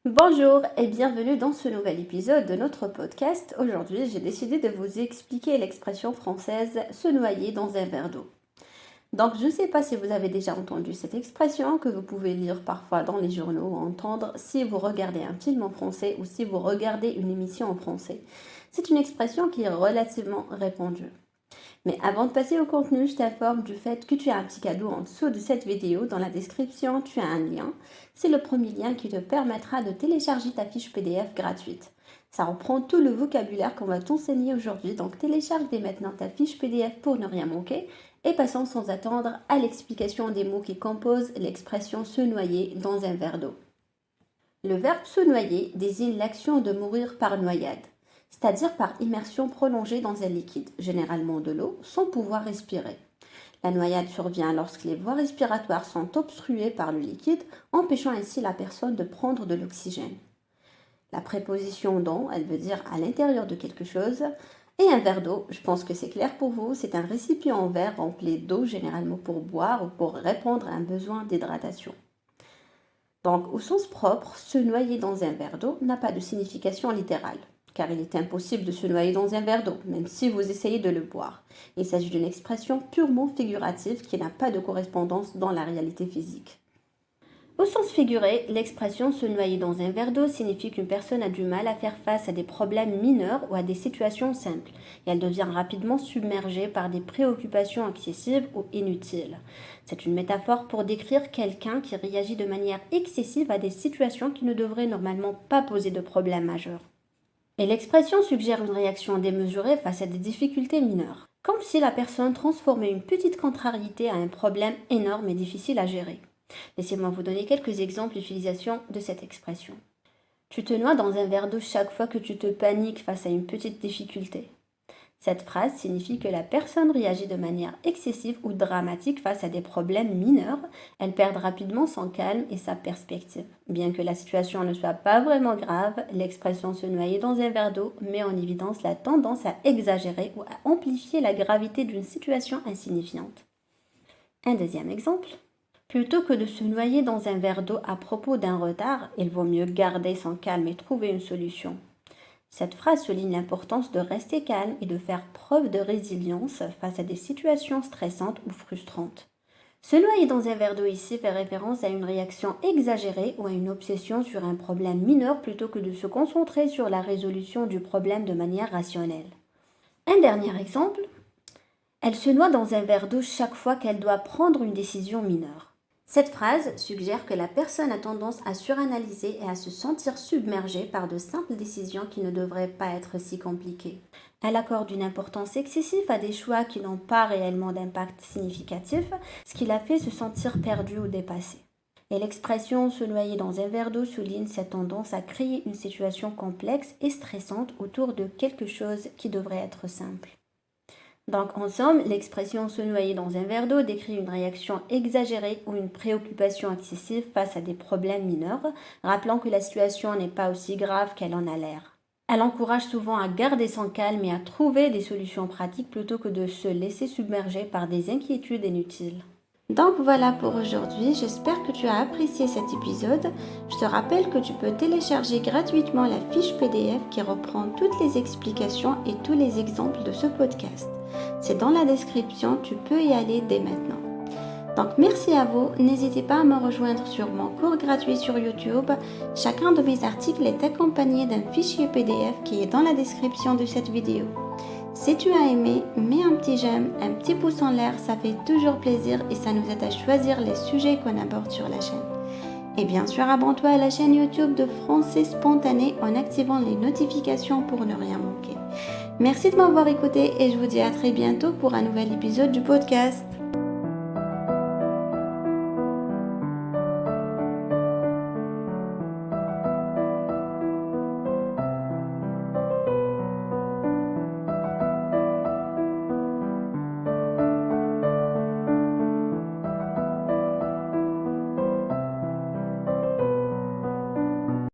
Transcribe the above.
Bonjour et bienvenue dans ce nouvel épisode de notre podcast. Aujourd'hui, j'ai décidé de vous expliquer l'expression française se noyer dans un verre d'eau. Donc, je ne sais pas si vous avez déjà entendu cette expression que vous pouvez lire parfois dans les journaux ou entendre si vous regardez un film en français ou si vous regardez une émission en français. C'est une expression qui est relativement répandue. Mais avant de passer au contenu, je t'informe du fait que tu as un petit cadeau en dessous de cette vidéo. Dans la description, tu as un lien. C'est le premier lien qui te permettra de télécharger ta fiche PDF gratuite. Ça reprend tout le vocabulaire qu'on va t'enseigner aujourd'hui. Donc télécharge dès maintenant ta fiche PDF pour ne rien manquer. Et passons sans attendre à l'explication des mots qui composent l'expression se noyer dans un verre d'eau. Le verbe se noyer désigne l'action de mourir par noyade, c'est-à-dire par immersion prolongée dans un liquide, généralement de l'eau, sans pouvoir respirer. La noyade survient lorsque les voies respiratoires sont obstruées par le liquide, empêchant ainsi la personne de prendre de l'oxygène. La préposition dans, elle veut dire à l'intérieur de quelque chose, et un verre d'eau, je pense que c'est clair pour vous, c'est un récipient en verre rempli d'eau, généralement pour boire ou pour répondre à un besoin d'hydratation. Donc, au sens propre, se noyer dans un verre d'eau n'a pas de signification littérale, car il est impossible de se noyer dans un verre d'eau, même si vous essayez de le boire. Il s'agit d'une expression purement figurative qui n'a pas de correspondance dans la réalité physique. Au sens figuré, l'expression se noyer dans un verre d'eau signifie qu'une personne a du mal à faire face à des problèmes mineurs ou à des situations simples, et elle devient rapidement submergée par des préoccupations excessives ou inutiles. C'est une métaphore pour décrire quelqu'un qui réagit de manière excessive à des situations qui ne devraient normalement pas poser de problème majeur. Et l'expression suggère une réaction démesurée face à des difficultés mineures, comme si la personne transformait une petite contrariété en un problème énorme et difficile à gérer. Laissez-moi vous donner quelques exemples d'utilisation de cette expression. Tu te noies dans un verre d'eau chaque fois que tu te paniques face à une petite difficulté. Cette phrase signifie que la personne réagit de manière excessive ou dramatique face à des problèmes mineurs. Elle perd rapidement son calme et sa perspective. Bien que la situation ne soit pas vraiment grave, l'expression se noyer dans un verre d'eau met en évidence la tendance à exagérer ou à amplifier la gravité d'une situation insignifiante. Un deuxième exemple. Plutôt que de se noyer dans un verre d'eau à propos d'un retard, il vaut mieux garder son calme et trouver une solution. Cette phrase souligne l'importance de rester calme et de faire preuve de résilience face à des situations stressantes ou frustrantes. Se noyer dans un verre d'eau ici fait référence à une réaction exagérée ou à une obsession sur un problème mineur plutôt que de se concentrer sur la résolution du problème de manière rationnelle. Un dernier exemple. Elle se noie dans un verre d'eau chaque fois qu'elle doit prendre une décision mineure. Cette phrase suggère que la personne a tendance à suranalyser et à se sentir submergée par de simples décisions qui ne devraient pas être si compliquées. Elle accorde une importance excessive à des choix qui n'ont pas réellement d'impact significatif, ce qui la fait se sentir perdue ou dépassée. Et l'expression se noyer dans un verre d'eau souligne cette tendance à créer une situation complexe et stressante autour de quelque chose qui devrait être simple. Donc en somme, l'expression se noyer dans un verre d'eau décrit une réaction exagérée ou une préoccupation excessive face à des problèmes mineurs, rappelant que la situation n'est pas aussi grave qu'elle en a l'air. Elle encourage souvent à garder son calme et à trouver des solutions pratiques plutôt que de se laisser submerger par des inquiétudes inutiles. Donc voilà pour aujourd'hui, j'espère que tu as apprécié cet épisode. Je te rappelle que tu peux télécharger gratuitement la fiche PDF qui reprend toutes les explications et tous les exemples de ce podcast. C'est dans la description, tu peux y aller dès maintenant. Donc merci à vous, n'hésitez pas à me rejoindre sur mon cours gratuit sur YouTube. Chacun de mes articles est accompagné d'un fichier PDF qui est dans la description de cette vidéo. Si tu as aimé, mets un petit j'aime, un petit pouce en l'air, ça fait toujours plaisir et ça nous aide à choisir les sujets qu'on aborde sur la chaîne. Et bien sûr, abonne-toi à la chaîne YouTube de Français Spontané en activant les notifications pour ne rien manquer. Merci de m'avoir écouté et je vous dis à très bientôt pour un nouvel épisode du podcast.